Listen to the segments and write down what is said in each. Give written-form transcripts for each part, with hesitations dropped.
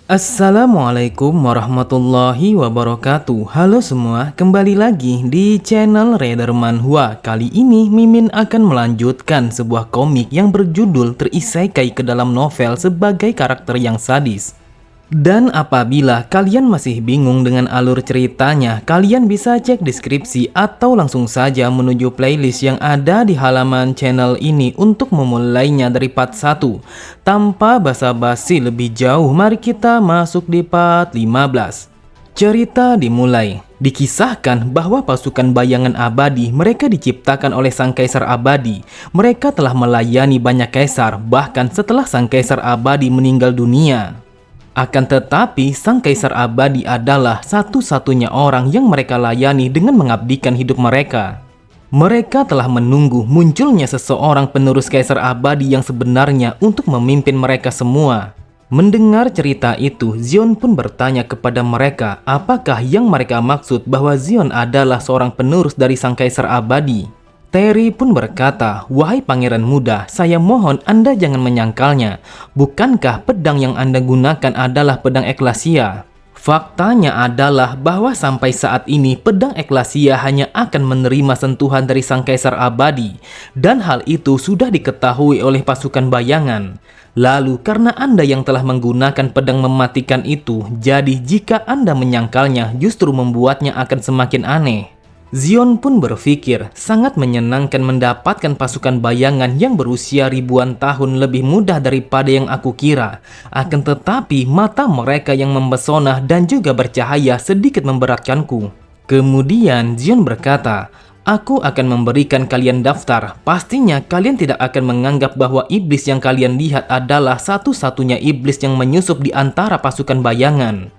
Assalamualaikum warahmatullahi wabarakatuh. Halo semua, kembali lagi di channel Raider Manhwa. Kali ini Mimin akan melanjutkan sebuah komik yang berjudul terisekai ke dalam novel sebagai karakter yang sadis. Dan apabila kalian masih bingung dengan alur ceritanya, kalian bisa cek deskripsi atau langsung saja menuju playlist yang ada di halaman channel ini untuk memulainya dari part 1. Tanpa basa-basi lebih jauh, mari kita masuk di part 15. Cerita dimulai. Dikisahkan bahwa pasukan bayangan abadi mereka diciptakan oleh sang kaisar abadi. Mereka telah melayani banyak kaisar, bahkan setelah sang kaisar abadi meninggal dunia. Akan tetapi, sang kaisar abadi adalah satu-satunya orang yang mereka layani dengan mengabdikan hidup mereka. Mereka telah menunggu munculnya seseorang penerus kaisar abadi yang sebenarnya untuk memimpin mereka semua. Mendengar cerita itu, Zion pun bertanya kepada mereka apakah yang mereka maksud bahwa Zion adalah seorang penerus dari sang kaisar abadi. Terry pun berkata, "Wahai pangeran muda, saya mohon Anda jangan menyangkalnya. Bukankah pedang yang Anda gunakan adalah pedang Eklasia?" Faktanya adalah bahwa sampai saat ini pedang Eklasia hanya akan menerima sentuhan dari sang kaisar abadi. Dan hal itu sudah diketahui oleh pasukan bayangan. Lalu karena Anda yang telah menggunakan pedang mematikan itu, jadi jika Anda menyangkalnya justru membuatnya akan semakin aneh. Zion pun berpikir sangat menyenangkan mendapatkan pasukan bayangan yang berusia ribuan tahun lebih mudah daripada yang aku kira. Akan tetapi mata mereka yang mempesona dan juga bercahaya sedikit memberatkanku. Kemudian Zion berkata, "Aku akan memberikan kalian daftar. Pastinya kalian tidak akan menganggap bahwa iblis yang kalian lihat adalah satu-satunya iblis yang menyusup di antara pasukan bayangan.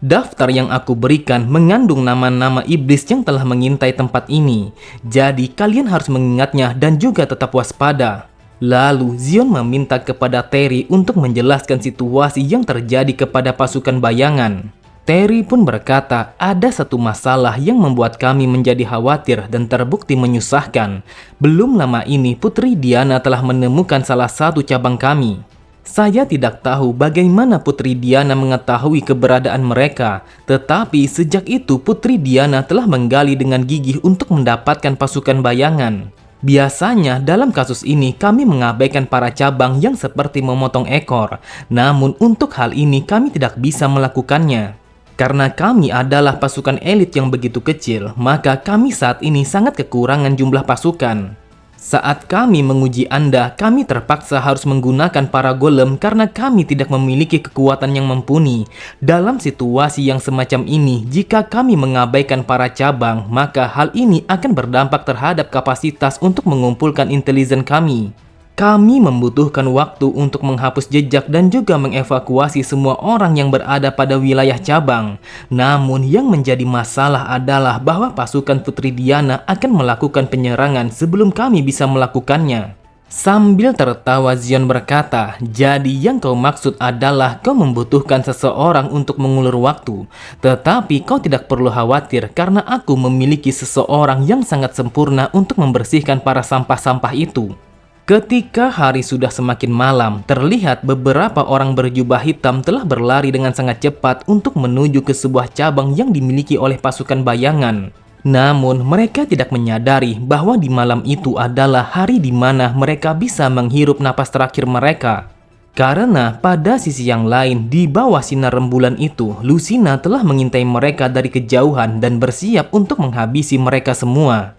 Daftar yang aku berikan mengandung nama-nama iblis yang telah mengintai tempat ini. Jadi kalian harus mengingatnya dan juga tetap waspada." Lalu Zion meminta kepada Terry untuk menjelaskan situasi yang terjadi kepada pasukan bayangan. Terry pun berkata, "Ada satu masalah yang membuat kami menjadi khawatir dan terbukti menyusahkan. Belum lama ini Putri Diana telah menemukan salah satu cabang kami. Saya tidak tahu bagaimana Putri Diana mengetahui keberadaan mereka, tetapi sejak itu Putri Diana telah menggali dengan gigih untuk mendapatkan pasukan bayangan. Biasanya dalam kasus ini kami mengabaikan para cabang yang seperti memotong ekor, namun untuk hal ini kami tidak bisa melakukannya. Karena kami adalah pasukan elit yang begitu kecil, maka kami saat ini sangat kekurangan jumlah pasukan. Saat kami menguji Anda, kami terpaksa harus menggunakan para golem karena kami tidak memiliki kekuatan yang mumpuni. Dalam situasi yang semacam ini, jika kami mengabaikan para cabang, maka hal ini akan berdampak terhadap kapasitas untuk mengumpulkan intelijen kami. Kami membutuhkan waktu untuk menghapus jejak dan juga mengevakuasi semua orang yang berada pada wilayah cabang. Namun yang menjadi masalah adalah bahwa pasukan Putri Diana akan melakukan penyerangan sebelum kami bisa melakukannya." Sambil tertawa Zion berkata, "Jadi yang kau maksud adalah kau membutuhkan seseorang untuk mengulur waktu. Tetapi kau tidak perlu khawatir karena aku memiliki seseorang yang sangat sempurna untuk membersihkan para sampah-sampah itu." Ketika hari sudah semakin malam, terlihat beberapa orang berjubah hitam telah berlari dengan sangat cepat untuk menuju ke sebuah cabang yang dimiliki oleh pasukan bayangan. Namun mereka tidak menyadari bahwa di malam itu adalah hari di mana mereka bisa menghirup napas terakhir mereka. Karena pada sisi yang lain, di bawah sinar rembulan itu, Lucina telah mengintai mereka dari kejauhan dan bersiap untuk menghabisi mereka semua.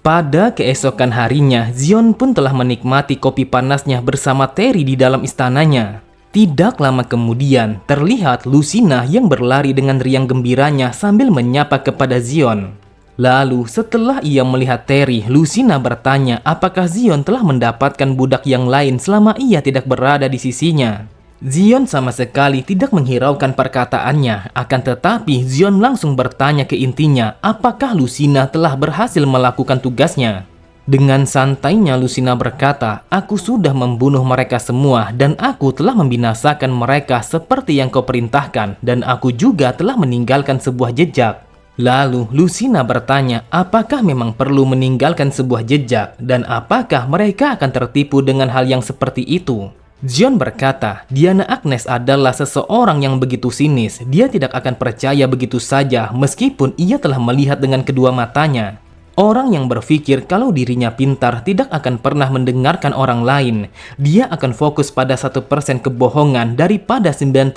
Pada keesokan harinya, Zion pun telah menikmati kopi panasnya bersama Terry di dalam istananya. Tidak lama kemudian, terlihat Lucina yang berlari dengan riang gembiranya sambil menyapa kepada Zion. Lalu setelah ia melihat Terry, Lucina bertanya apakah Zion telah mendapatkan budak yang lain selama ia tidak berada di sisinya. Zion sama sekali tidak menghiraukan perkataannya, akan tetapi Zion langsung bertanya ke intinya apakah Lucina telah berhasil melakukan tugasnya. Dengan santainya Lucina berkata, "Aku sudah membunuh mereka semua dan aku telah membinasakan mereka seperti yang kau perintahkan dan aku juga telah meninggalkan sebuah jejak." Lalu Lucina bertanya apakah memang perlu meninggalkan sebuah jejak dan apakah mereka akan tertipu dengan hal yang seperti itu. Zion berkata, Diana Agnes adalah seseorang yang begitu sinis. Dia tidak akan percaya begitu saja meskipun ia telah melihat dengan kedua matanya. Orang yang berpikir kalau dirinya pintar tidak akan pernah mendengarkan orang lain. Dia akan fokus pada 1% kebohongan daripada 99%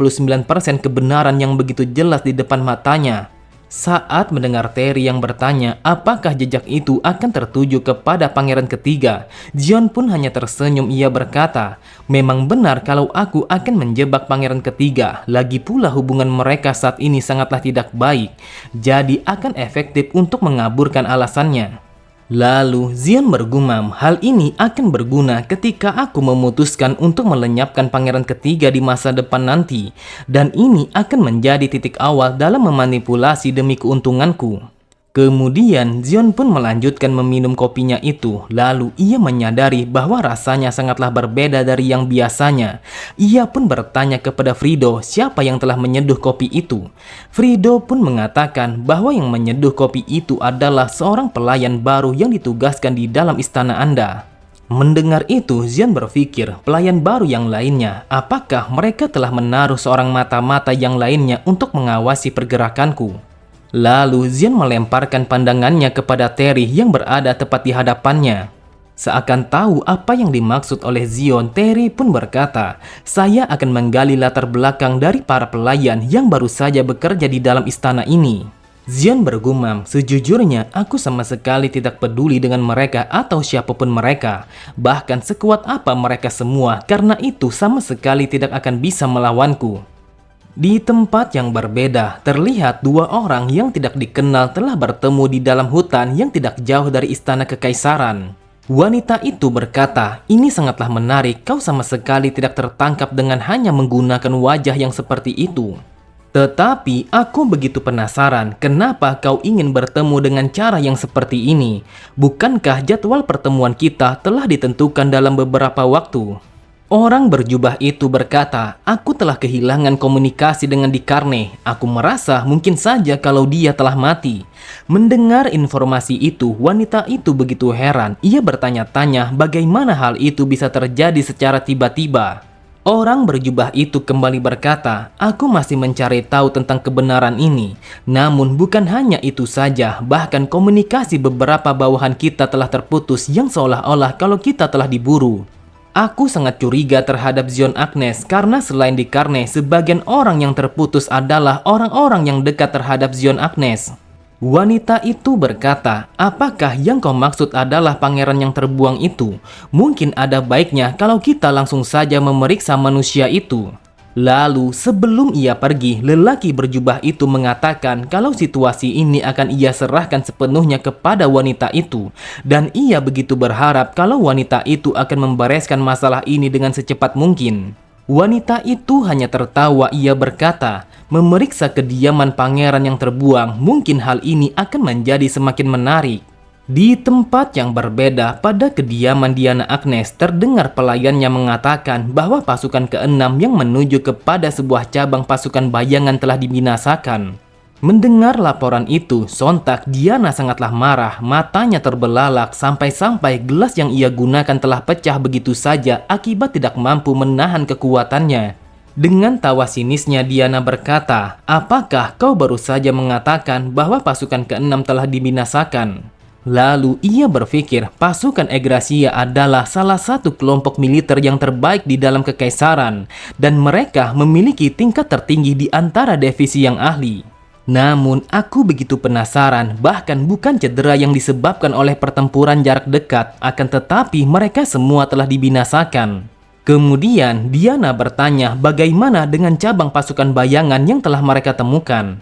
kebenaran yang begitu jelas di depan matanya. Saat mendengar Terry yang bertanya apakah jejak itu akan tertuju kepada pangeran ketiga, Zion pun hanya tersenyum. Ia berkata, memang benar kalau aku akan menjebak pangeran ketiga. Lagi pula hubungan mereka saat ini sangatlah tidak baik, jadi akan efektif untuk mengaburkan alasannya. Lalu Zion bergumam, hal ini akan berguna ketika aku memutuskan untuk melenyapkan pangeran ketiga di masa depan nanti. Dan ini akan menjadi titik awal dalam memanipulasi demi keuntunganku. Kemudian Zion pun melanjutkan meminum kopinya itu. Lalu ia menyadari bahwa rasanya sangatlah berbeda dari yang biasanya. Ia pun bertanya kepada Frido siapa yang telah menyeduh kopi itu. Frido pun mengatakan bahwa yang menyeduh kopi itu adalah seorang pelayan baru yang ditugaskan di dalam istana Anda. Mendengar itu, Zion berpikir pelayan baru yang lainnya, apakah mereka telah menaruh seorang mata-mata yang lainnya untuk mengawasi pergerakanku. Lalu Zion melemparkan pandangannya kepada Terry yang berada tepat di hadapannya. Seakan tahu apa yang dimaksud oleh Zion, Terry pun berkata, saya akan menggali latar belakang dari para pelayan yang baru saja bekerja di dalam istana ini. Zion bergumam, sejujurnya aku sama sekali tidak peduli dengan mereka atau siapapun mereka. Bahkan sekuat apa mereka semua, karena itu sama sekali tidak akan bisa melawanku. Di tempat yang berbeda, terlihat dua orang yang tidak dikenal telah bertemu di dalam hutan yang tidak jauh dari istana kekaisaran. Wanita itu berkata, ini sangatlah menarik, kau sama sekali tidak tertangkap dengan hanya menggunakan wajah yang seperti itu. Tetapi aku begitu penasaran, kenapa kau ingin bertemu dengan cara yang seperti ini? Bukankah jadwal pertemuan kita telah ditentukan dalam beberapa waktu? Orang berjubah itu berkata, aku telah kehilangan komunikasi dengan Dikarne. Aku merasa mungkin saja kalau dia telah mati. Mendengar informasi itu, wanita itu begitu heran. Ia bertanya-tanya bagaimana hal itu bisa terjadi secara tiba-tiba. Orang berjubah itu kembali berkata, aku masih mencari tahu tentang kebenaran ini. Namun bukan hanya itu saja, bahkan komunikasi beberapa bawahan kita telah terputus yang seolah-olah kalau kita telah diburu. Aku sangat curiga terhadap Zion Agnes karena selain Dikarne, sebagian orang yang terputus adalah orang-orang yang dekat terhadap Zion Agnes. Wanita itu berkata, apakah yang kau maksud adalah pangeran yang terbuang itu? Mungkin ada baiknya kalau kita langsung saja memeriksa manusia itu. Lalu sebelum ia pergi, lelaki berjubah itu mengatakan kalau situasi ini akan ia serahkan sepenuhnya kepada wanita itu. Dan ia begitu berharap kalau wanita itu akan membereskan masalah ini dengan secepat mungkin. Wanita itu hanya tertawa. Ia berkata, memeriksa kediaman pangeran yang terbuang, mungkin hal ini akan menjadi semakin menarik. Di tempat yang berbeda, pada kediaman Diana Agnes, terdengar pelayannya mengatakan bahwa pasukan ke-6 yang menuju kepada sebuah cabang pasukan bayangan telah dibinasakan. Mendengar laporan itu, sontak Diana sangatlah marah, matanya terbelalak sampai-sampai gelas yang ia gunakan telah pecah begitu saja akibat tidak mampu menahan kekuatannya. Dengan tawa sinisnya Diana berkata, apakah kau baru saja mengatakan bahwa pasukan ke-6 telah dibinasakan? Lalu ia berpikir pasukan Agracia adalah salah satu kelompok militer yang terbaik di dalam kekaisaran dan mereka memiliki tingkat tertinggi di antara divisi yang ahli. Namun aku begitu penasaran, bahkan bukan cedera yang disebabkan oleh pertempuran jarak dekat, akan tetapi mereka semua telah dibinasakan. Kemudian Diana bertanya bagaimana dengan cabang pasukan bayangan yang telah mereka temukan.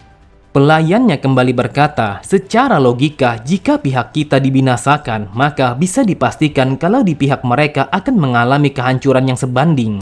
Pelayannya kembali berkata, secara logika jika pihak kita dibinasakan, maka bisa dipastikan kalau di pihak mereka akan mengalami kehancuran yang sebanding.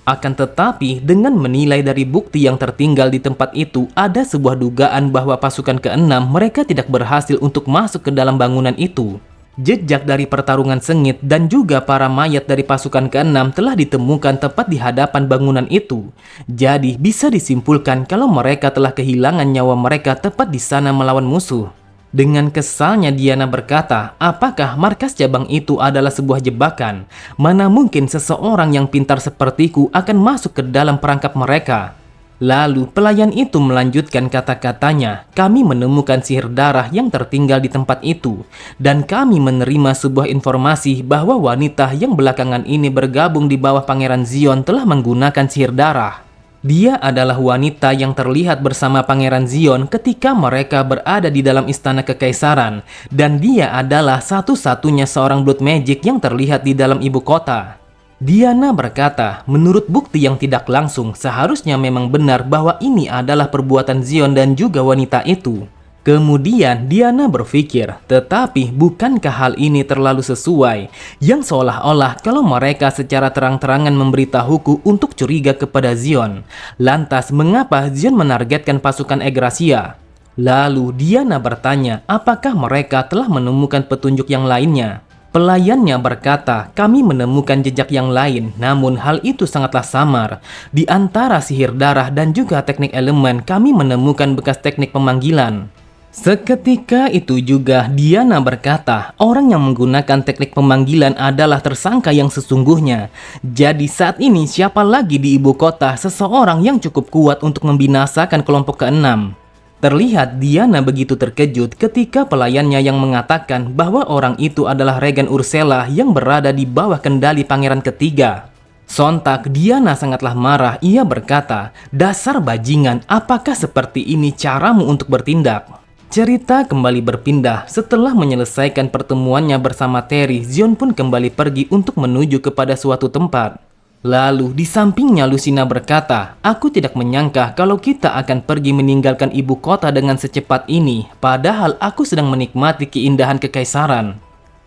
Akan tetapi, dengan menilai dari bukti yang tertinggal di tempat itu, ada sebuah dugaan bahwa pasukan ke-6 mereka tidak berhasil untuk masuk ke dalam bangunan itu. Jejak dari pertarungan sengit dan juga para mayat dari pasukan ke-6 telah ditemukan tepat di hadapan bangunan itu. Jadi bisa disimpulkan kalau mereka telah kehilangan nyawa mereka tepat di sana melawan musuh. Dengan kesalnya Diana berkata, apakah markas cabang itu adalah sebuah jebakan? Mana mungkin seseorang yang pintar sepertiku akan masuk ke dalam perangkap mereka? Lalu pelayan itu melanjutkan kata-katanya, kami menemukan sihir darah yang tertinggal di tempat itu. Dan kami menerima sebuah informasi bahwa wanita yang belakangan ini bergabung di bawah Pangeran Zion telah menggunakan sihir darah. Dia adalah wanita yang terlihat bersama Pangeran Zion ketika mereka berada di dalam istana kekaisaran, dan dia adalah satu-satunya seorang blood magic yang terlihat di dalam ibu kota. Diana berkata, menurut bukti yang tidak langsung, seharusnya memang benar bahwa ini adalah perbuatan Zion dan juga wanita itu. Kemudian Diana berpikir, tetapi bukankah hal ini terlalu sesuai? Yang seolah-olah kalau mereka secara terang-terangan memberitahuku untuk curiga kepada Zion. Lantas mengapa Zion menargetkan pasukan Agracia? Lalu Diana bertanya, apakah mereka telah menemukan petunjuk yang lainnya? Pelayannya berkata, kami menemukan jejak yang lain, namun hal itu sangatlah samar. Di antara sihir darah dan juga teknik elemen, kami menemukan bekas teknik pemanggilan. Seketika itu juga Diana berkata, orang yang menggunakan teknik pemanggilan adalah tersangka yang sesungguhnya. Jadi saat ini siapa lagi di ibu kota seseorang yang cukup kuat untuk membinasakan kelompok keenam? Terlihat Diana begitu terkejut ketika pelayannya yang mengatakan bahwa orang itu adalah Regan Ursela yang berada di bawah kendali pangeran ketiga. Sontak Diana sangatlah marah, ia berkata, dasar bajingan, apakah seperti ini caramu untuk bertindak? Cerita kembali berpindah. Setelah menyelesaikan pertemuannya bersama Terry, Zion pun kembali pergi untuk menuju kepada suatu tempat. Lalu di sampingnya Lucina berkata, aku tidak menyangka kalau kita akan pergi meninggalkan ibu kota dengan secepat ini, padahal aku sedang menikmati keindahan kekaisaran.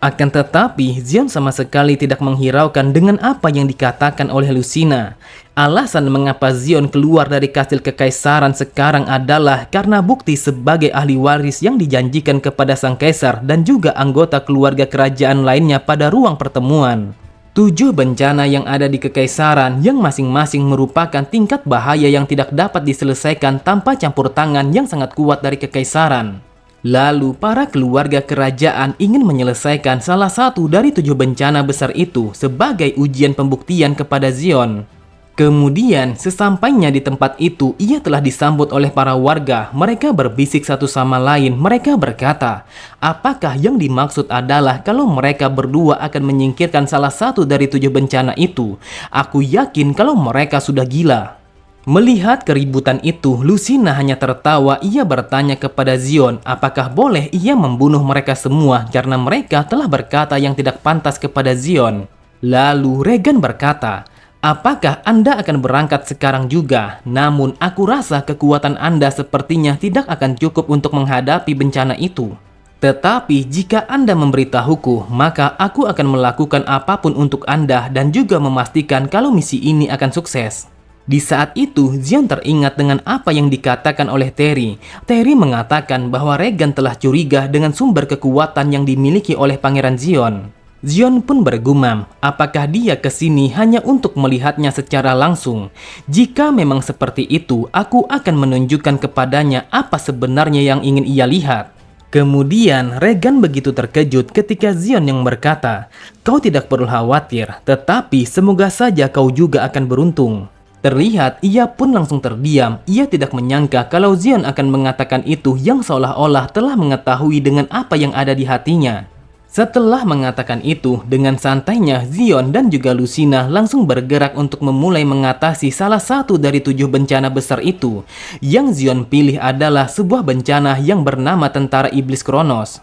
Akan tetapi, Zion sama sekali tidak menghiraukan dengan apa yang dikatakan oleh Lucina. Alasan mengapa Zion keluar dari kastil kekaisaran sekarang adalah karena bukti sebagai ahli waris yang dijanjikan kepada sang kaisar dan juga anggota keluarga kerajaan lainnya pada ruang pertemuan. 7 bencana yang ada di kekaisaran yang masing-masing merupakan tingkat bahaya yang tidak dapat diselesaikan tanpa campur tangan yang sangat kuat dari kekaisaran. Lalu para keluarga kerajaan ingin menyelesaikan salah satu dari 7 bencana besar itu sebagai ujian pembuktian kepada Zion. Kemudian sesampainya di tempat itu ia telah disambut oleh para warga. Mereka berbisik satu sama lain. Mereka berkata, apakah yang dimaksud adalah kalau mereka berdua akan menyingkirkan salah satu dari 7 bencana itu? Aku yakin kalau mereka sudah gila. Melihat keributan itu, Lucina hanya tertawa. Ia bertanya kepada Zion, apakah boleh ia membunuh mereka semua karena mereka telah berkata yang tidak pantas kepada Zion. Lalu Regan berkata, apakah Anda akan berangkat sekarang juga? Namun aku rasa kekuatan Anda sepertinya tidak akan cukup untuk menghadapi bencana itu. Tetapi jika Anda memberitahuku, maka aku akan melakukan apapun untuk Anda dan juga memastikan kalau misi ini akan sukses. Di saat itu, Zion teringat dengan apa yang dikatakan oleh Terry. Terry mengatakan bahwa Regan telah curiga dengan sumber kekuatan yang dimiliki oleh Pangeran Zion. Zion pun bergumam, apakah dia ke sini hanya untuk melihatnya secara langsung? Jika memang seperti itu, aku akan menunjukkan kepadanya apa sebenarnya yang ingin ia lihat. Kemudian Regan begitu terkejut ketika Zion yang berkata, kau tidak perlu khawatir, tetapi semoga saja kau juga akan beruntung. Terlihat ia pun langsung terdiam. Ia tidak menyangka kalau Zion akan mengatakan itu yang seolah-olah telah mengetahui dengan apa yang ada di hatinya. Setelah mengatakan itu, dengan santainya Zion dan juga Lucina langsung bergerak untuk memulai mengatasi salah satu dari 7 bencana besar itu. Yang Zion pilih adalah sebuah bencana yang bernama Tentara Iblis Kronos.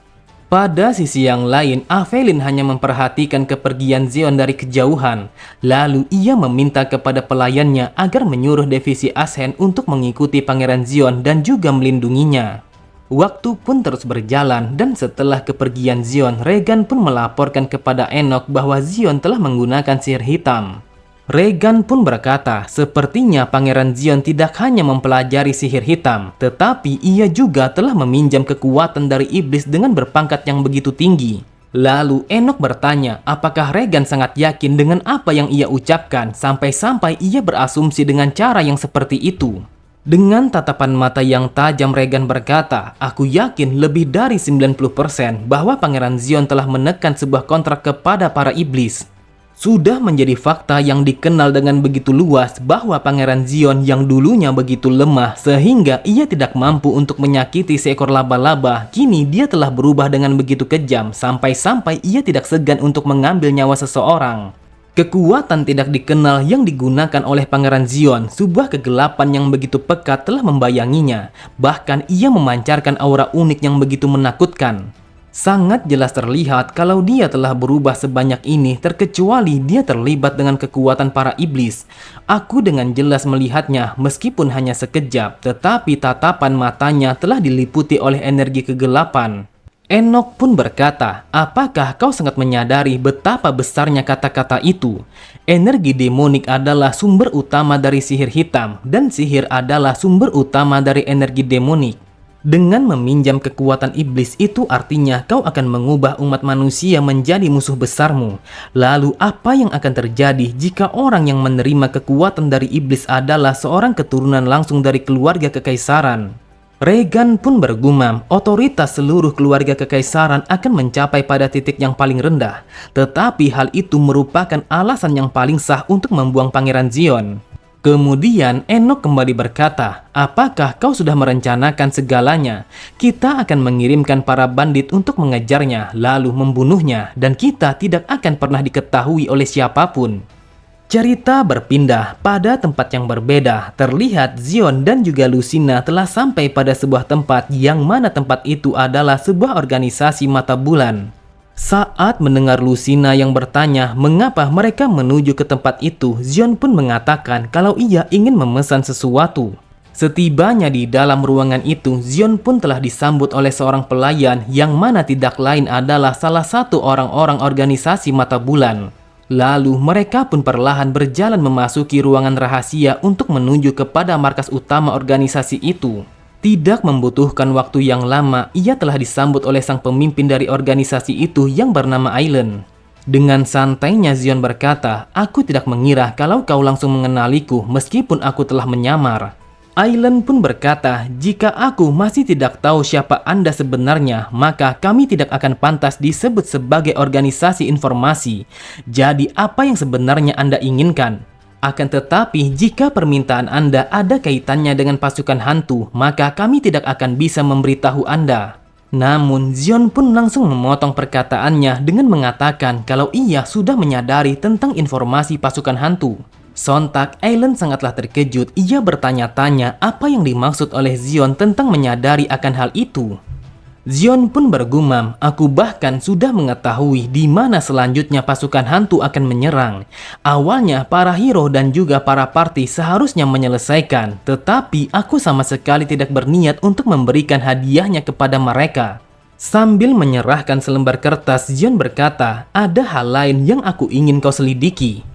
Pada sisi yang lain, Avelin hanya memperhatikan kepergian Zion dari kejauhan. Lalu ia meminta kepada pelayannya agar menyuruh divisi Ashen untuk mengikuti Pangeran Zion dan juga melindunginya. Waktu pun terus berjalan dan setelah kepergian Zion, Regan pun melaporkan kepada Enoch bahwa Zion telah menggunakan sihir hitam. Regan pun berkata, sepertinya Pangeran Zion tidak hanya mempelajari sihir hitam, tetapi ia juga telah meminjam kekuatan dari iblis dengan berpangkat yang begitu tinggi. Lalu Enoch bertanya, apakah Regan sangat yakin dengan apa yang ia ucapkan sampai-sampai ia berasumsi dengan cara yang seperti itu. Dengan tatapan mata yang tajam, Regan berkata, "Aku yakin lebih dari 90% bahwa Pangeran Zion telah menekan sebuah kontrak kepada para iblis. Sudah menjadi fakta yang dikenal dengan begitu luas bahwa Pangeran Zion yang dulunya begitu lemah sehingga ia tidak mampu untuk menyakiti seekor laba-laba, kini dia telah berubah dengan begitu kejam sampai-sampai ia tidak segan untuk mengambil nyawa seseorang. Kekuatan tidak dikenal yang digunakan oleh Pangeran Zion, sebuah kegelapan yang begitu pekat telah membayanginya. Bahkan ia memancarkan aura unik yang begitu menakutkan. Sangat jelas terlihat kalau dia telah berubah sebanyak ini, terkecuali dia terlibat dengan kekuatan para iblis. Aku dengan jelas melihatnya meskipun hanya sekejap, tetapi tatapan matanya telah diliputi oleh energi kegelapan." Enoch pun berkata, "Apakah kau sangat menyadari betapa besarnya kata-kata itu? Energi demonik adalah sumber utama dari sihir hitam, dan sihir adalah sumber utama dari energi demonik. Dengan meminjam kekuatan iblis itu artinya kau akan mengubah umat manusia menjadi musuh besarmu. Lalu apa yang akan terjadi jika orang yang menerima kekuatan dari iblis adalah seorang keturunan langsung dari keluarga kekaisaran?" Regan pun bergumam, otoritas seluruh keluarga kekaisaran akan mencapai pada titik yang paling rendah. Tetapi hal itu merupakan alasan yang paling sah untuk membuang Pangeran Zion. Kemudian Enoch kembali berkata, "Apakah kau sudah merencanakan segalanya? Kita akan mengirimkan para bandit untuk mengejarnya, lalu membunuhnya, dan kita tidak akan pernah diketahui oleh siapapun." Cerita berpindah pada tempat yang berbeda. Terlihat Zion dan juga Lucina telah sampai pada sebuah tempat yang mana tempat itu adalah sebuah organisasi mata bulan. Saat mendengar Lucina yang bertanya mengapa mereka menuju ke tempat itu, Zion pun mengatakan kalau ia ingin memesan sesuatu. Setibanya di dalam ruangan itu, Zion pun telah disambut oleh seorang pelayan yang mana tidak lain adalah salah satu orang-orang organisasi mata bulan. Lalu mereka pun perlahan berjalan memasuki ruangan rahasia untuk menuju kepada markas utama organisasi itu. Tidak membutuhkan waktu yang lama, ia telah disambut oleh sang pemimpin dari organisasi itu yang bernama Aileen. Dengan santainya Zion berkata, "Aku tidak mengira kalau kau langsung mengenaliku meskipun aku telah menyamar." Aileen pun berkata, "Jika aku masih tidak tahu siapa Anda sebenarnya, maka kami tidak akan pantas disebut sebagai organisasi informasi. Jadi apa yang sebenarnya Anda inginkan? Akan tetapi jika permintaan Anda ada kaitannya dengan pasukan hantu, maka kami tidak akan bisa memberitahu Anda." Namun Zion pun langsung memotong perkataannya dengan mengatakan kalau ia sudah menyadari tentang informasi pasukan hantu. Sontak, Aileen sangatlah terkejut. Ia bertanya-tanya apa yang dimaksud oleh Zion tentang menyadari akan hal itu. Zion pun bergumam, "Aku bahkan sudah mengetahui di mana selanjutnya pasukan hantu akan menyerang. Awalnya para hero dan juga para party seharusnya menyelesaikan, tetapi aku sama sekali tidak berniat untuk memberikan hadiahnya kepada mereka." Sambil menyerahkan selembar kertas, Zion berkata, "Ada hal lain yang aku ingin kau selidiki.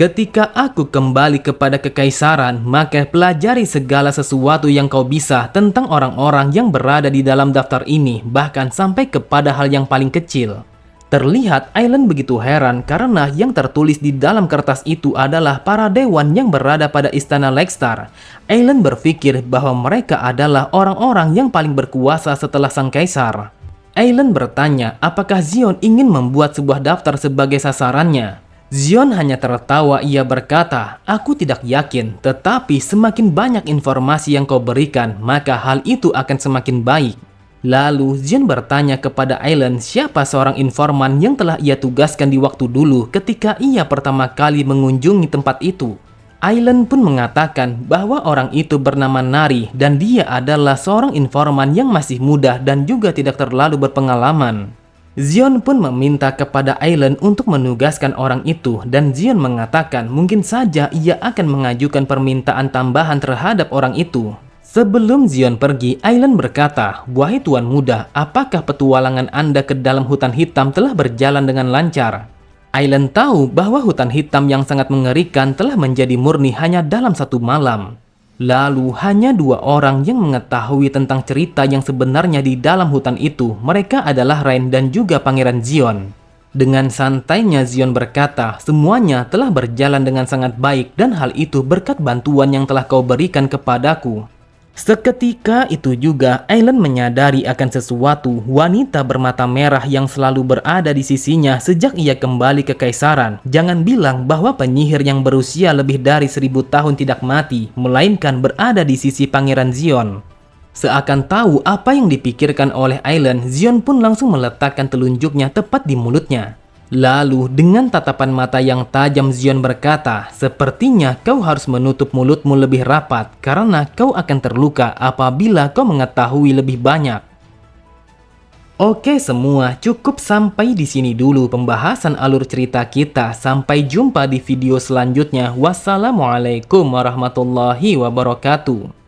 Ketika aku kembali kepada kekaisaran, maka pelajari segala sesuatu yang kau bisa tentang orang-orang yang berada di dalam daftar ini, bahkan sampai kepada hal yang paling kecil." Terlihat Aileen begitu heran karena yang tertulis di dalam kertas itu adalah para dewan yang berada pada istana Lexstar. Aileen berpikir bahwa mereka adalah orang-orang yang paling berkuasa setelah sang kaisar. Aileen bertanya apakah Zion ingin membuat sebuah daftar sebagai sasarannya. Zion hanya tertawa. Ia berkata, "Aku tidak yakin, tetapi semakin banyak informasi yang kau berikan, maka hal itu akan semakin baik." Lalu Zion bertanya kepada Aileen siapa seorang informan yang telah ia tugaskan di waktu dulu ketika ia pertama kali mengunjungi tempat itu. Aileen pun mengatakan bahwa orang itu bernama Nari dan dia adalah seorang informan yang masih muda dan juga tidak terlalu berpengalaman. Zion pun meminta kepada Aileen untuk menugaskan orang itu dan Zion mengatakan mungkin saja ia akan mengajukan permintaan tambahan terhadap orang itu. Sebelum Zion pergi, Aileen berkata, "Wahai tuan muda, apakah petualangan Anda ke dalam hutan hitam telah berjalan dengan lancar?" Aileen tahu bahwa hutan hitam yang sangat mengerikan telah menjadi murni hanya dalam satu malam. Lalu hanya 2 orang yang mengetahui tentang cerita yang sebenarnya di dalam hutan itu. Mereka adalah Rain dan juga Pangeran Zion. Dengan santainya Zion berkata, semuanya telah berjalan dengan sangat baik dan hal itu berkat bantuan yang telah kau berikan kepadaku. Seketika itu juga Aileen menyadari akan sesuatu. Wanita bermata merah yang selalu berada di sisinya sejak ia kembali ke kekaisaran. Jangan bilang bahwa penyihir yang berusia lebih dari 1000 tahun tidak mati, melainkan berada di sisi Pangeran Zion. Seakan tahu apa yang dipikirkan oleh Aileen, Zion pun langsung meletakkan telunjuknya tepat di mulutnya. Lalu dengan tatapan mata yang tajam Zion berkata, sepertinya kau harus menutup mulutmu lebih rapat karena kau akan terluka apabila kau mengetahui lebih banyak. Oke semua, cukup sampai di sini dulu pembahasan alur cerita kita. Sampai jumpa di video selanjutnya. Wassalamualaikum warahmatullahi wabarakatuh.